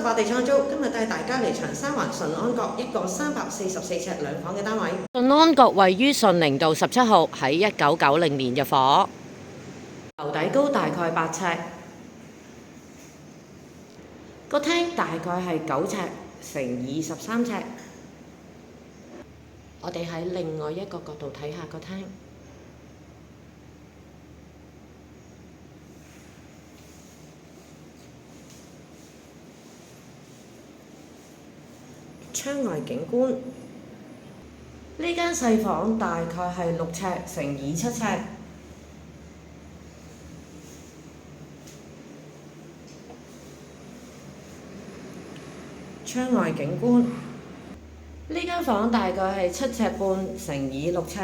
88地創租，今日帶大家嚟長沙灣順安閣一個344尺兩房嘅單位。順安閣位於順寧道17號，喺1990年入伙，樓底高大概8尺，個廳大概係9尺乘23尺。我哋喺另外一個角度睇下個廳。窗外景觀，呢間細房大概係6尺乘27尺。窗外景觀，呢間房大概係7尺半乘6尺。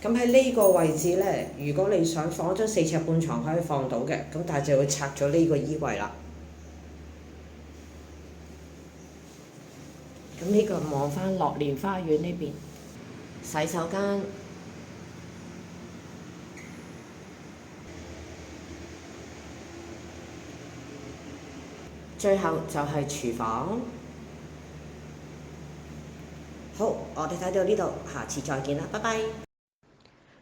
咁喺呢個位置呢，如果你想放張4尺半床可以放到嘅，咁但係就會拆咗呢個衣櫃啦。咁呢個望返樂蓮花園呢邊，洗手間，最後就係廚房。好，我哋睇到呢度，下次再見啦，拜拜。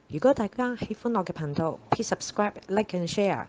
如果大家喜歡我嘅頻道，please subscribe、like and share。